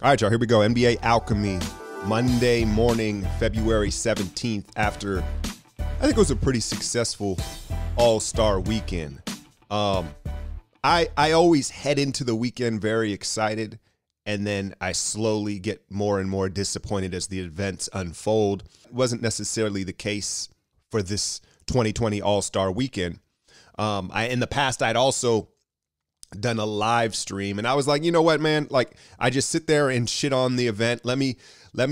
All right, y'all, here we go. NBA Alchemy, Monday morning, February 17th, after I think it was a pretty successful All-Star weekend. I always head into the weekend very excited, and then I slowly get more and more disappointed as the events unfold. It wasn't necessarily the case for this 2020 All-Star weekend. In the past, I'd also done a live stream, and I was like, you know what, man, like I just sit there and shit on the event. Let me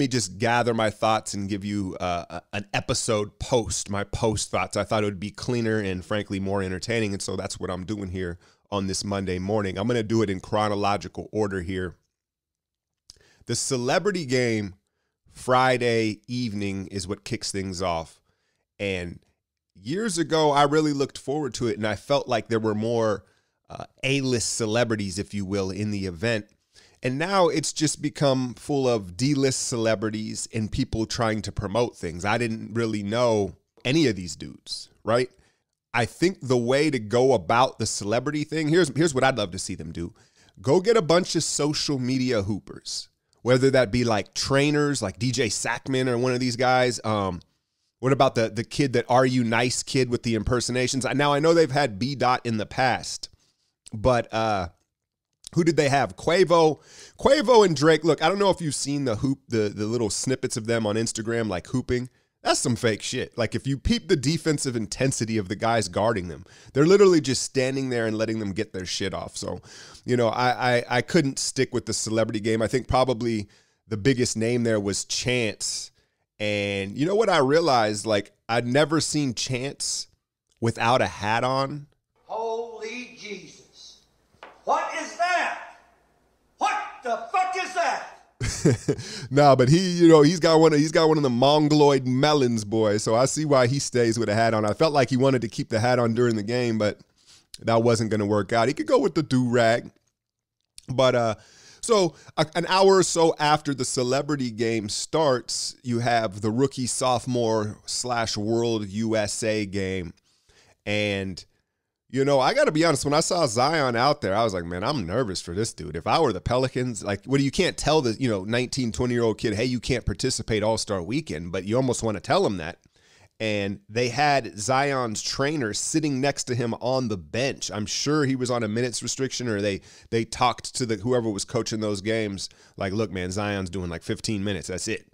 just gather my thoughts and give you an episode post, my post thoughts. I thought it would be cleaner and frankly more entertaining, and so that's what I'm doing here on this Monday morning. I'm going to do it in chronological order here. The celebrity game Friday evening is what kicks things off, and years ago I really looked forward to it, and I felt like there were more A-list celebrities, if you will, in the event. And now it's just become full of D-list celebrities and people trying to promote things. I didn't really know any of these dudes, right? I think the way to go about the celebrity thing, here's what I'd love to see them do. Go get a bunch of social media hoopers, whether that be like trainers like DJ Sackman or one of these guys. What about the kid, that Are You Nice kid with the impersonations? Now I know they've had B. Dot in the past, but who did they have? Quavo and Drake. Look, I don't know if you've seen the little snippets of them on Instagram, like hooping. That's some fake shit. Like if you peep the defensive intensity of the guys guarding them, they're literally just standing there and letting them get their shit off. So, you know, I couldn't stick with the celebrity game. I think probably the biggest name there was Chance. And you know what I realized? Like I'd never seen Chance without a hat on. Holy Jesus. What is that? What the fuck is that? Nah, but he's got one of the mongoloid melons, boy. So I see why he stays with a hat on. I felt like he wanted to keep the hat on during the game, but that wasn't going to work out. He could go with the do-rag. But so an hour or so after the celebrity game starts, you have the rookie sophomore / World USA game. And you know, I got to be honest, when I saw Zion out there, I was like, man, I'm nervous for this dude. If I were the Pelicans, like, you can't tell the, 19, 20-year-old kid, hey, you can't participate All-Star Weekend, but you almost want to tell him that. And they had Zion's trainer sitting next to him on the bench. I'm sure he was on a minutes restriction, or they talked to whoever was coaching those games, like, look, man, Zion's doing like 15 minutes. That's it.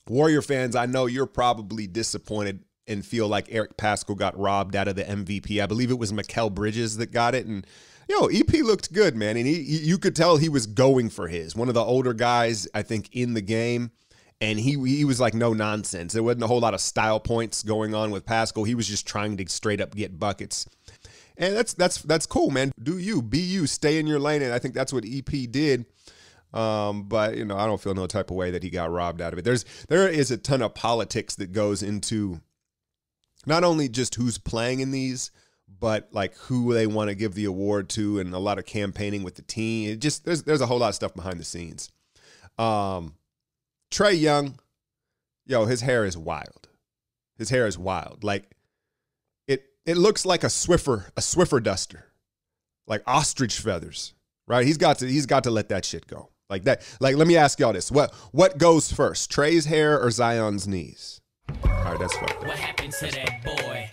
Warrior fans, I know you're probably disappointed and feel like Eric Paschall got robbed out of the MVP. I believe it was Mikal Bridges that got it. And, EP looked good, man. And you could tell he was going for his. One of the older guys, I think, in the game. And he was like no nonsense. There wasn't a whole lot of style points going on with Paschall. He was just trying to straight up get buckets. And that's cool, man. Do you. Be you. Stay in your lane. And I think that's what EP did. But, I don't feel no type of way that he got robbed out of it. There is a ton of politics that goes into not only just who's playing in these, but like who they want to give the award to, and a lot of campaigning with the team. It just there's a whole lot of stuff behind the scenes. Trae Young, his hair is wild. His hair is wild. Like it looks like a Swiffer duster, like ostrich feathers, right? He's got to let that shit go like that. Like, let me ask y'all this: what goes first, Trae's hair or Zion's knees? All right, that's fucked up. What happened to that boy?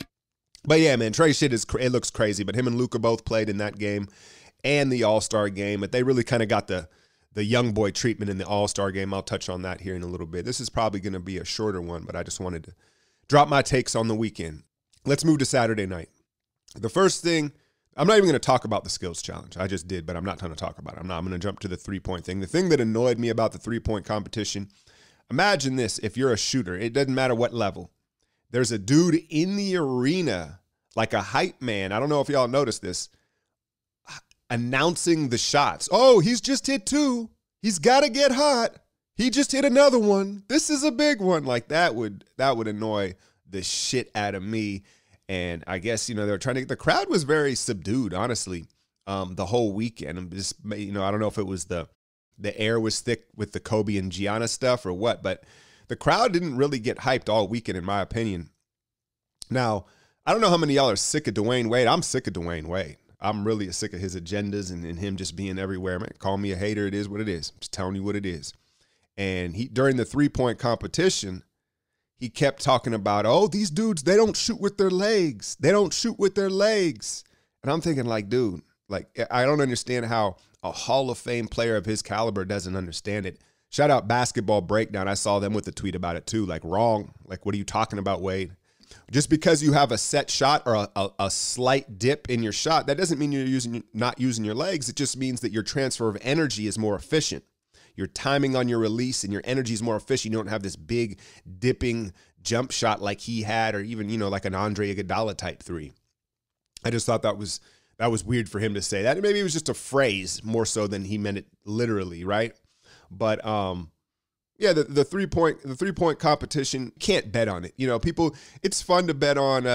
But yeah, man, Trae shit it looks crazy. But him and Luka both played in that game and the All-Star game. But they really kind of got the young boy treatment in the All-Star game. I'll touch on that here in a little bit. This is probably going to be a shorter one, but I just wanted to drop my takes on the weekend. Let's move to Saturday night. The first thing, I'm not even going to talk about the skills challenge. I just did, but I'm not going to talk about it. I'm going to jump to the three-point thing. The thing that annoyed me about the three-point competition, imagine this: if you're a shooter, it doesn't matter what level, there's a dude in the arena, like a hype man. I don't know if y'all noticed this, announcing the shots. Oh, he's just hit 2. He's got to get hot. He just hit another one. This is a big one. Like that would annoy the shit out of me. And I guess, they were trying to, the crowd was very subdued, honestly, the whole weekend. I'm just, I don't know if it was the air was thick with the Kobe and Gianna stuff or what, but the crowd didn't really get hyped all weekend, in my opinion. Now, I don't know how many of y'all are sick of Dwayne Wade. I'm sick of Dwayne Wade. I'm really sick of his agendas and him just being everywhere. Man, call me a hater. It is what it is. I'm just telling you what it is. And during the 3-point competition, he kept talking about, oh, these dudes, they don't shoot with their legs. They don't shoot with their legs. And I'm thinking like, dude, like, I don't understand how a Hall of Fame player of his caliber doesn't understand it. Shout out Basketball Breakdown. I saw them with a tweet about it too. Like, wrong. Like, what are you talking about, Wade? Just because you have a set shot or a slight dip in your shot, that doesn't mean you're not using your legs. It just means that your transfer of energy is more efficient. Your timing on your release and your energy is more efficient. You don't have this big dipping jump shot like he had, or even, you know, like an Andre Iguodala type three. I just thought that was weird for him to say that. Maybe it was just a phrase more so than he meant it literally, right? But yeah, the 3-point competition, can't bet on it. You know, people, it's fun to bet on.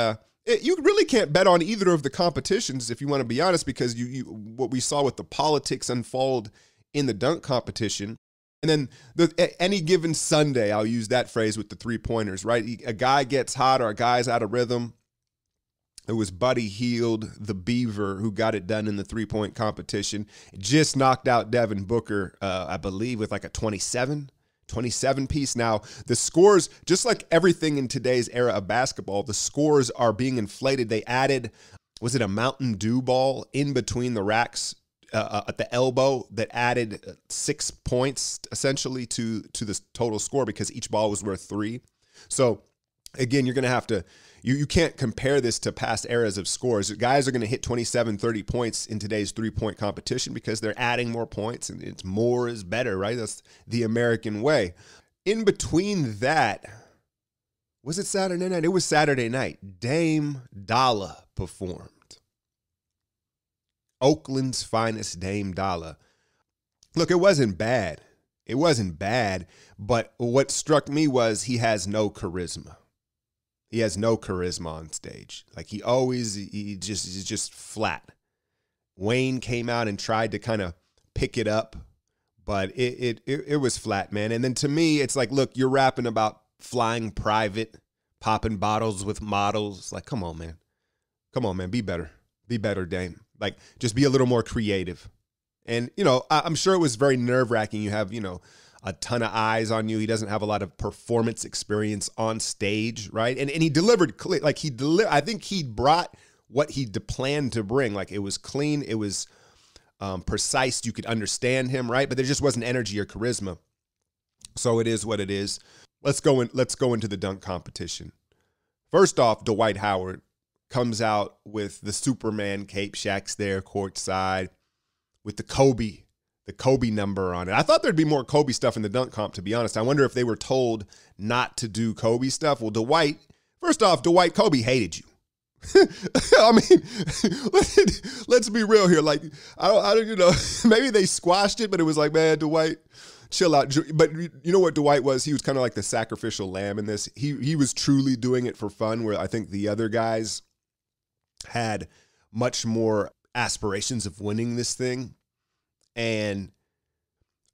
You really can't bet on either of the competitions if you want to be honest, because what we saw with the politics unfold in the dunk competition, and then any given Sunday, I'll use that phrase with the 3-pointers, right? A guy gets hot or a guy's out of rhythm. It was Buddy Hield, the Beaver, who got it done in the 3-point competition. Just knocked out Devin Booker, I believe, with like a 27 piece. Now, the scores, just like everything in today's era of basketball, the scores are being inflated. They added, was it a Mountain Dew ball in between the racks at the elbow that added 6 points essentially to the total score because each ball was worth 3. So again, you're going to have to, you can't compare this to past eras of scores. Guys are going to hit 27, 30 points in today's 3-point competition because they're adding more points, and it's more is better, right? That's the American way. In between that, was it Saturday night? It was Saturday night. Dame Dalla performed. Oakland's finest Dame Dalla. Look, it wasn't bad. It wasn't bad, but what struck me was he has no charisma. He has no charisma on stage. Like he's just flat. Wayne came out and tried to kind of pick it up, but it was flat, man. And then to me, it's like, look, you're rapping about flying private, popping bottles with models. Like, come on, man. Come on, man. Be better. Be better, Dame. Like, just be a little more creative. And, you know, I'm sure it was very nerve-wracking. You have, you know, a ton of eyes on you. He doesn't have a lot of performance experience on stage, right? And he delivered, like I think he brought what he planned to bring. Like it was clean, it was precise. You could understand him, right? But there just wasn't energy or charisma. So it is what it is. Let's go into the dunk competition. First off, Dwight Howard comes out with the Superman cape. Shaq's there courtside with the Kobe number on it. I thought there'd be more Kobe stuff in the dunk comp, to be honest. I wonder if they were told not to do Kobe stuff. Well, first off, Kobe hated you. I mean, let's be real here. Like, I don't, you know, maybe they squashed it, but it was like, man, Dwight, chill out. But you know what Dwight was? He was kind of like the sacrificial lamb in this. He was truly doing it for fun, where I think the other guys had much more aspirations of winning this thing. And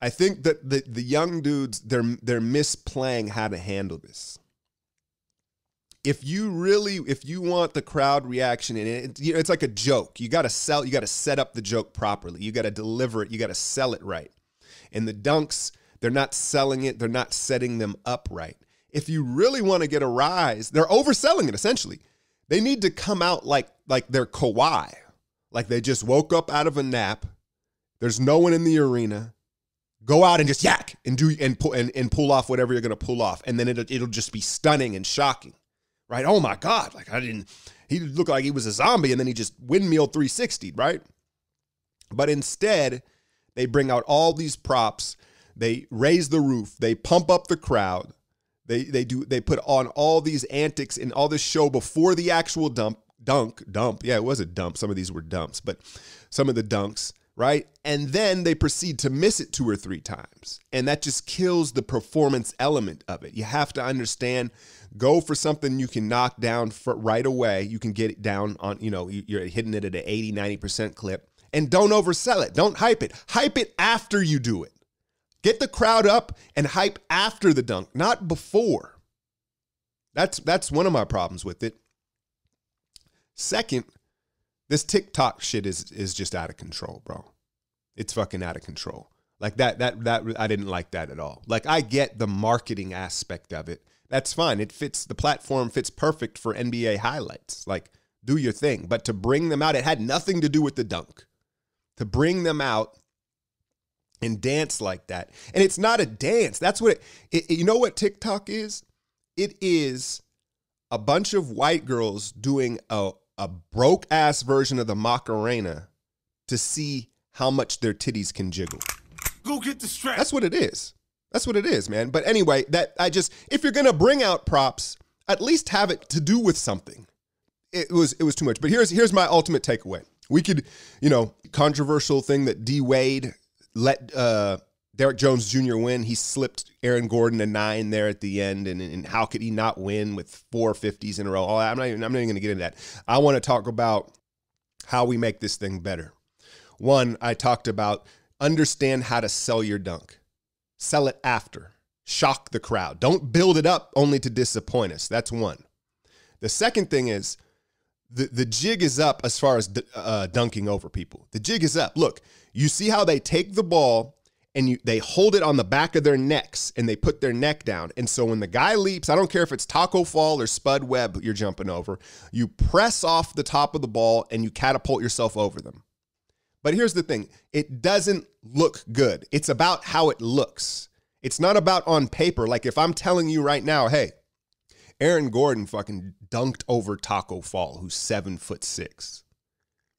I think that the young dudes, they're misplaying how to handle this. If you want the crowd reaction, and it's like a joke, you got to set up the joke properly. You got to deliver it. You got to sell it right. And the dunks, they're not selling it. They're not setting them up right. If you really want to get a rise, they're overselling it essentially. They need to come out like they're Kawhi, like they just woke up out of a nap. There's no one in the arena. Go out and just yak and pull off whatever you're gonna pull off, and then it'll just be stunning and shocking, right? Oh my God! Like he looked like he was a zombie, and then he just windmill 360'd, right? But instead, they bring out all these props. They raise the roof. They pump up the crowd. They put on all these antics and all this show before the actual dunk. Yeah, it was a dump. Some of these were dumps, but some of the dunks. Right? And then they proceed to miss it 2 or 3 times. And that just kills the performance element of it. You have to understand, go for something you can knock down right away. You can get it down on, you know, you're hitting it at an 80, 90% clip. And don't oversell it. Don't hype it. Hype it after you do it. Get the crowd up and hype after the dunk, not before. That's one of my problems with it. Second, This TikTok shit is just out of control, bro. It's fucking out of control. Like that I didn't like that at all. Like, I get the marketing aspect of it. That's fine. It fits, the platform fits perfect for NBA highlights. Like, do your thing. But to bring them out, it had nothing to do with the dunk. To bring them out and dance like that. And it's not a dance. That's what you know what TikTok is? It is a bunch of white girls doing a broke ass version of the Macarena to see how much their titties can jiggle. Go get the strap. That's what it is. That's what it is, man. But anyway, if you're gonna bring out props, at least have it to do with something. It was too much. But here's my ultimate takeaway. We could, controversial thing that D Wade let Derrick Jones Jr. win. He slipped Aaron Gordon a 9 there at the end, and how could he not win with 4 50s in a row? I'm not even going to get into that. I want to talk about how we make this thing better. One, I talked about understand how to sell your dunk. Sell it after. Shock the crowd. Don't build it up only to disappoint us. That's one. The second thing is the jig is up as far as dunking over people. The jig is up. Look, you see how they take the ball and they hold it on the back of their necks and they put their neck down. And so when the guy leaps, I don't care if it's taco fall or spud web you're jumping over, you press off the top of the ball and you catapult yourself over them. But here's the thing. It doesn't look good. It's about how it looks. It's not about on paper. Like if I'm telling you right now, hey, Aaron Gordon fucking dunked over Taco Fall, who's 7'6",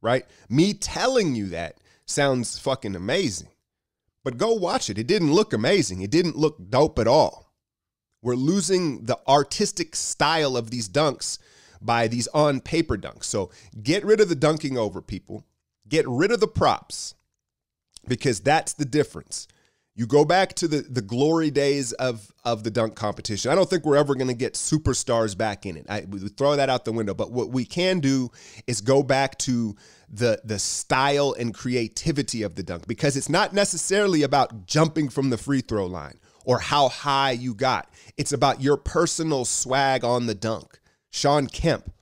right? Me telling you that sounds fucking amazing. But go watch it. It didn't look amazing. It didn't look dope at all. We're losing the artistic style of these dunks by these on-paper dunks. So get rid of the dunking over people. Get rid of the props, because that's the difference. You go back to the glory days of the dunk competition. I don't think we're ever going to get superstars back in it. We throw that out the window. But what we can do is go back to the style and creativity of the dunk, because it's not necessarily about jumping from the free throw line or how high you got. It's about your personal swag on the dunk. Sean Kemp,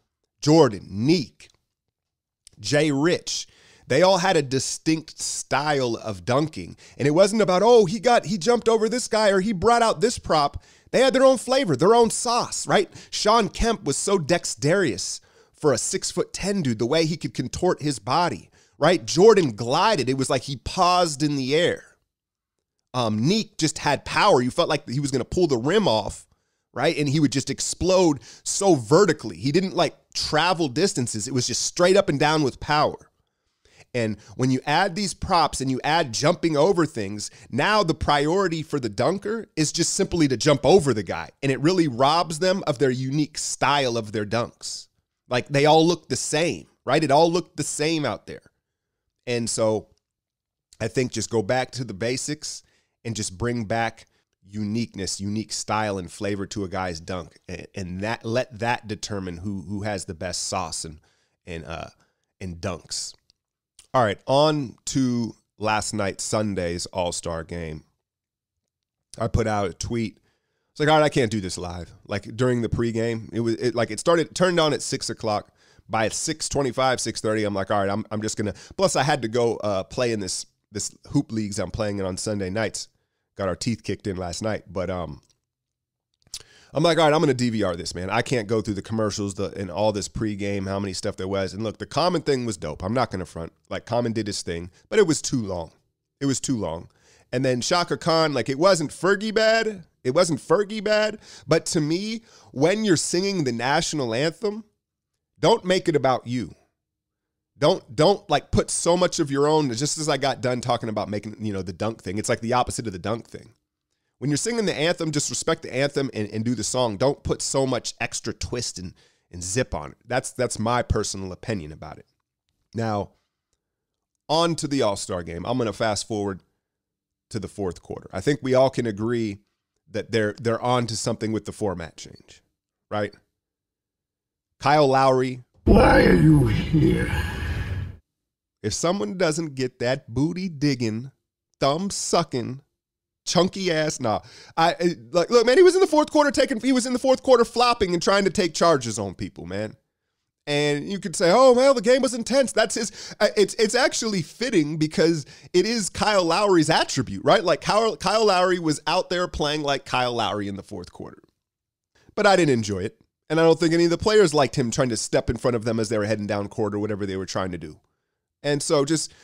Jordan, Neek, Jay Rich, they all had a distinct style of dunking. And it wasn't about, oh, he jumped over this guy or he brought out this prop. They had their own flavor, their own sauce, right? Sean Kemp was so dexterous for a 6'10" dude, the way he could contort his body, right? Jordan glided. It was like he paused in the air. Neek just had power. You felt like he was going to pull the rim off, right? And he would just explode so vertically. He didn't like travel distances. It was just straight up and down with power. And when you add these props and you add jumping over things, now the priority for the dunker is just simply to jump over the guy. And it really robs them of their unique style of their dunks. Like they all look the same, right? It all looked the same out there. And so I think just go back to the basics and just bring back uniqueness, unique style and flavor to a guy's dunk. And that let that determine who has the best sauce and dunks. All right, on to last night, Sunday's All-Star game. I put out a tweet. It's like, all right, I can't do this live. Like during the pregame, it turned on at 6 o'clock. By 6:25, 6:30, I'm like, all right, I'm just gonna. Plus, I had to go play in this hoop leagues I'm playing in on Sunday nights. Got our teeth kicked in last night, but I'm like, all right, I'm going to DVR this, man. I can't go through the commercials and all this pregame, how many stuff there was. And look, the Common thing was dope. I'm not going to front. Like, Common did his thing, but it was too long. It was too long. And then Shaka Khan, like, it wasn't Fergie bad. It wasn't Fergie bad. But to me, when you're singing the national anthem, don't make it about you. Don't like put so much of your own, just as I got done talking about making, the dunk thing. It's like the opposite of the dunk thing. When you're singing the anthem, just respect the anthem and do the song. Don't put so much extra twist and zip on it. That's my personal opinion about it. Now, on to the All-Star game. I'm going to fast forward to the fourth quarter. I think we all can agree that they're on to something with the format change, right? Kyle Lowry. Why are you here? If someone doesn't get that booty digging, thumb sucking, chunky ass, look, man, he was in the fourth quarter flopping and trying to take charges on people, man. And you could say, oh, well, the game was intense. That's his. It's actually fitting because it is Kyle Lowry's attribute, right? Like Kyle Lowry was out there playing like Kyle Lowry in the fourth quarter. But I didn't enjoy it. And I don't think any of the players liked him trying to step in front of them as they were heading down court or whatever they were trying to do. And so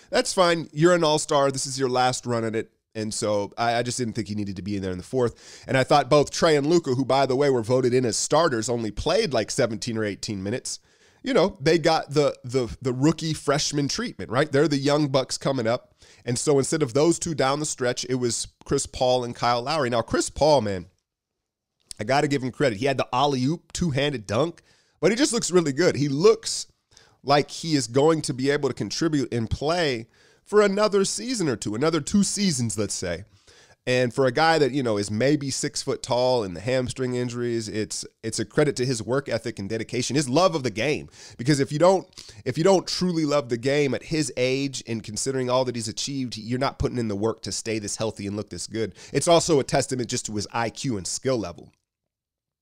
that's fine. You're an all-star. This is your last run at it. And so I just didn't think he needed to be in there in the fourth. And I thought both Trey and Luka, who, by the way, were voted in as starters, only played like 17 or 18 minutes. You know, they got the rookie freshman treatment, right? They're the young bucks coming up. And so instead of those two down the stretch, it was Chris Paul and Kyle Lowry. Now, Chris Paul, man, I got to give him credit. He had the alley-oop two-handed dunk, but he just looks really good. He looks like he is going to be able to contribute and play for another season or two, another 2 seasons, let's say. And for a guy that, you know, is maybe 6 foot tall and the hamstring injuries, it's a credit to his work ethic and dedication, his love of the game. Because if you don't truly love the game at his age and considering all that he's achieved, you're not putting in the work to stay this healthy and look this good. It's also a testament just to his IQ and skill level.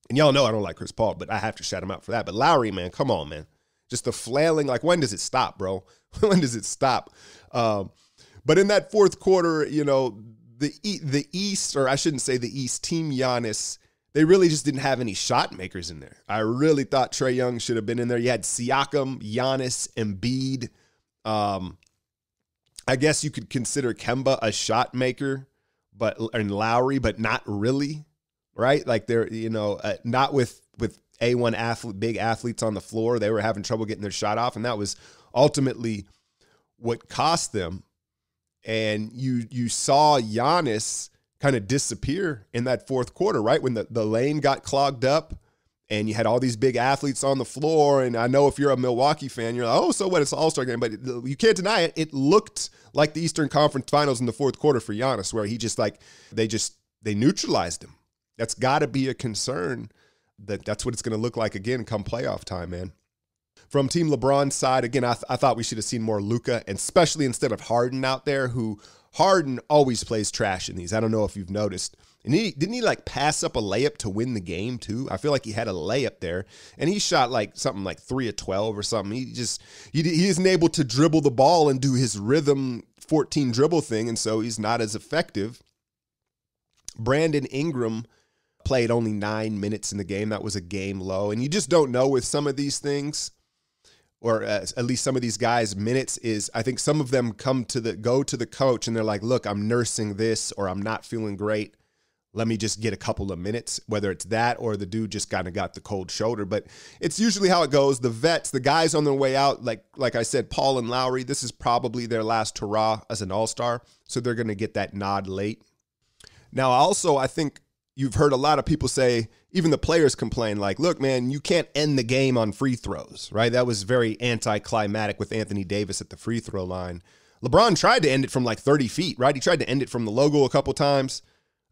And y'all know I don't like Chris Paul, but I have to shout him out for that. But Lowry, man, come on, man. Just the flailing, like, when does it stop, bro? When does it stop? But in that fourth quarter, you know, the East, or I shouldn't say the East, Team Giannis, they really just didn't have any shot makers in there. I really thought Trae Young should have been in there. You had Siakam, Giannis, Embiid. I guess you could consider Kemba a shot maker, and Lowry, but not really, right? Like they're, you know, not with A1 athlete, big athletes on the floor. They were having trouble getting their shot off, and that was ultimately what cost them. And you saw Giannis kind of disappear in that fourth quarter, right? When the lane got clogged up and you had all these big athletes on the floor. And I know if you're a Milwaukee fan, you're like, oh, so what? It's an all-star game. But you can't deny it. It looked like the Eastern Conference Finals in the fourth quarter for Giannis, where he just like, they neutralized him. That's got to be a concern. That's what it's going to look like again come playoff time, man. From Team LeBron's side, again, I thought we should have seen more Luka, and especially instead of Harden out there, who Harden always plays trash in these. I don't know if you've noticed. And didn't he like pass up a layup to win the game too? I feel like he had a layup there, and he shot like something like 3 of 12 or something. He isn't able to dribble the ball and do his rhythm 14 dribble thing, and so he's not as effective. Brandon Ingram played only 9 minutes in the game. That was a game low, and you just don't know with some of these things. Or at least some of these guys' minutes is, I think some of them go to the coach and they're like, look, I'm nursing this, or I'm not feeling great. Let me just get a couple of minutes, whether it's that or the dude just kind of got the cold shoulder. But it's usually how it goes. The vets, the guys on their way out, like I said, Paul and Lowry, this is probably their last hurrah as an all-star. So they're going to get that nod late. Now, also, I think you've heard a lot of people say, even the players complain, like, look, man, you can't end the game on free throws, right? That was very anticlimactic with Anthony Davis at the free throw line. LeBron tried to end it from like 30 feet, right? He tried to end it from the logo a couple times.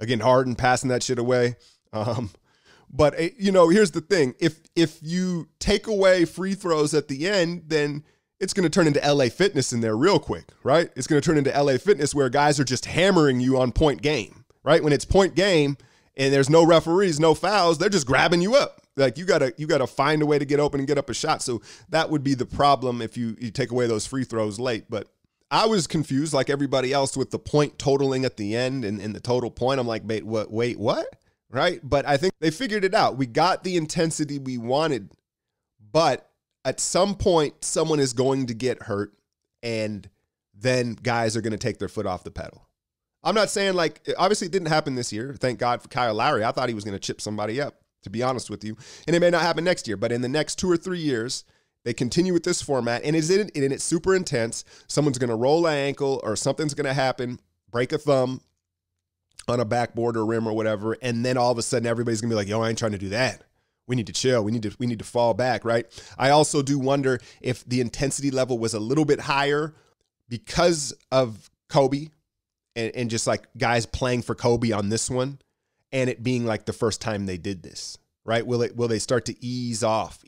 Again, Harden passing that shit away. But, you know, here's the thing. If you take away free throws at the end, then it's going to turn into LA Fitness in there real quick, right? It's going to turn into LA Fitness where guys are just hammering you on point game, right? When it's point game, and there's no referees, no fouls, they're just grabbing you up. Like you gotta find a way to get open and get up a shot. So that would be the problem if you take away those free throws late. But I was confused like everybody else with the point totaling at the end and the total point. I'm like, wait, what? Right? But I think they figured it out. We got the intensity we wanted, but at some point, someone is going to get hurt, and then guys are going to take their foot off the pedal. I'm not saying, like, obviously it didn't happen this year. Thank God for Kyle Lowry. I thought he was going to chip somebody up, to be honest with you. And it may not happen next year, but in the next 2 or 3 years, they continue with this format, and it's super intense. Someone's going to roll an ankle or something's going to happen, break a thumb on a backboard or rim or whatever, and then all of a sudden everybody's going to be like, yo, I ain't trying to do that. We need to chill. We need to fall back, right? I also do wonder if the intensity level was a little bit higher because of Kobe, and just like guys playing for Kobe on this one, and it being like the first time they did this, right? Will they start to ease off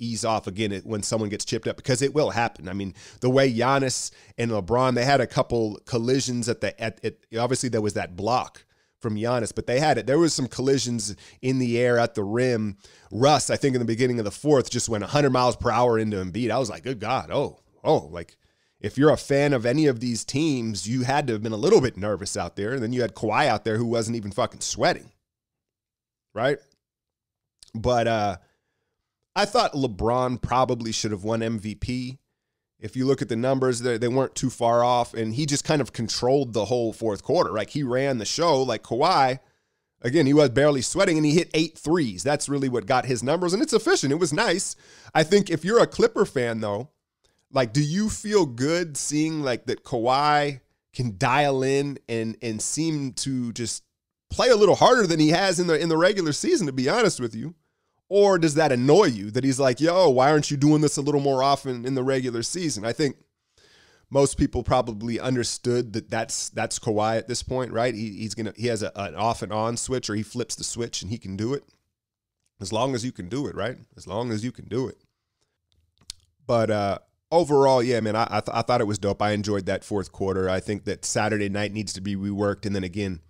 again when someone gets chipped up? Because it will happen. I mean, the way Giannis and LeBron, they had a couple collisions obviously there was that block, from Giannis, but they had it. There was some collisions in the air at the rim. Russ, I think in the beginning of the fourth, just went 100 miles per hour into Embiid. I was like, good God. Like if you're a fan of any of these teams, you had to have been a little bit nervous out there. And then you had Kawhi out there who wasn't even fucking sweating. Right? But I thought LeBron probably should have won MVP. If you look at the numbers, they weren't too far off, and he just kind of controlled the whole fourth quarter. Like, he ran the show. Like Kawhi, again, he was barely sweating, and he hit 8 threes. That's really what got his numbers, and it's efficient. It was nice. I think if you're a Clipper fan, though, like, do you feel good seeing, like, that Kawhi can dial in and seem to just play a little harder than he has in the regular season, to be honest with you? Or does that annoy you that he's like, yo, why aren't you doing this a little more often in the regular season? I think most people probably understood that that's Kawhi at this point, right? He has an off and on switch, or he flips the switch and he can do it. As long as you can do it, right? As long as you can do it. But overall, yeah, man, I thought it was dope. I enjoyed that fourth quarter. I think that Saturday night needs to be reworked. And then again,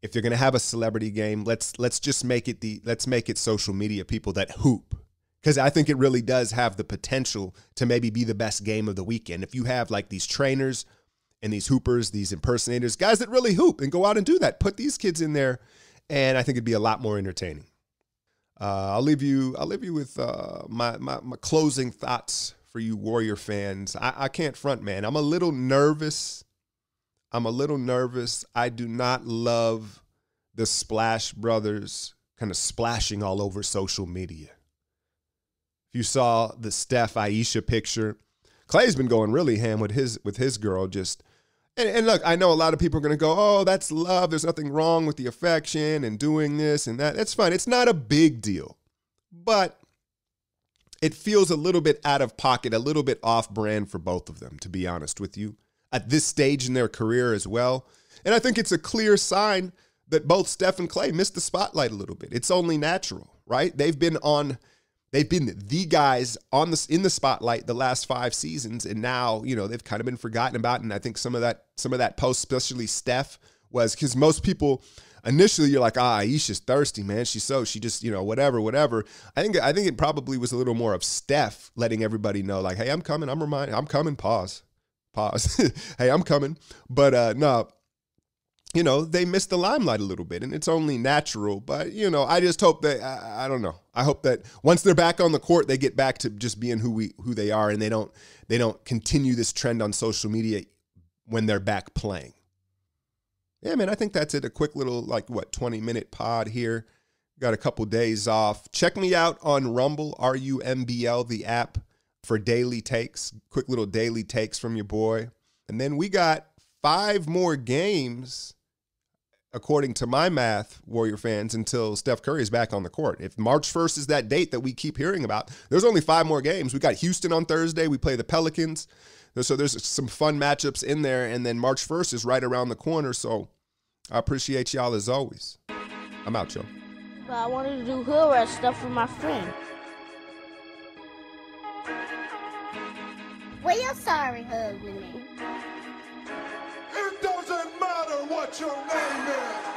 if you're going to have a celebrity game, let's just make it social media people that hoop. Because I think it really does have the potential to maybe be the best game of the weekend. If you have like these trainers and these hoopers, these impersonators, guys that really hoop and go out and do that, put these kids in there, and I think it'd be a lot more entertaining. I'll leave you with my closing thoughts for you Warrior fans. I can't front, man. I'm a little nervous. I do not love the Splash Brothers kind of splashing all over social media. If you saw the Steph Aisha picture, Clay's been going really ham with his girl. And look, I know a lot of people are going to go, oh, that's love. There's nothing wrong with the affection and doing this and that. That's fine. It's not a big deal. But it feels a little bit out of pocket, a little bit off brand for both of them, to be honest with you, at this stage in their career as well. And I think it's a clear sign that both Steph and Clay missed the spotlight a little bit. It's only natural, right? They've been the guys in the spotlight the last 5 seasons, and now, they've kind of been forgotten about. And I think some of that post, especially Steph, was because most people initially you're like, Aisha's thirsty, man. She just, whatever. I think it probably was a little more of Steph letting everybody know, like, hey, I'm coming. I'm coming. Pause. Hey, I'm coming. But no, they missed the limelight a little bit, and it's only natural. But, I just hope that, I don't know. I hope that once they're back on the court, they get back to just being who they are, and they don't continue this trend on social media when they're back playing. Yeah, man, I think that's it. A quick little, 20-minute pod here. Got a couple days off. Check me out on Rumble, RUMBL, the app, for daily takes. Quick little daily takes from your boy. And then we got 5 more games, according to my math, Warrior fans, until Steph Curry is back on the court. If March 1st is that date that we keep hearing about, there's only 5 more games. We got Houston on Thursday. We play the Pelicans. So there's some fun matchups in there. And then March 1st is right around the corner. So I appreciate y'all as always. I'm out, y'all. But I wanted to do hood rat stuff for my friend. Well, you're sorry, hug with me. It doesn't matter what your name is.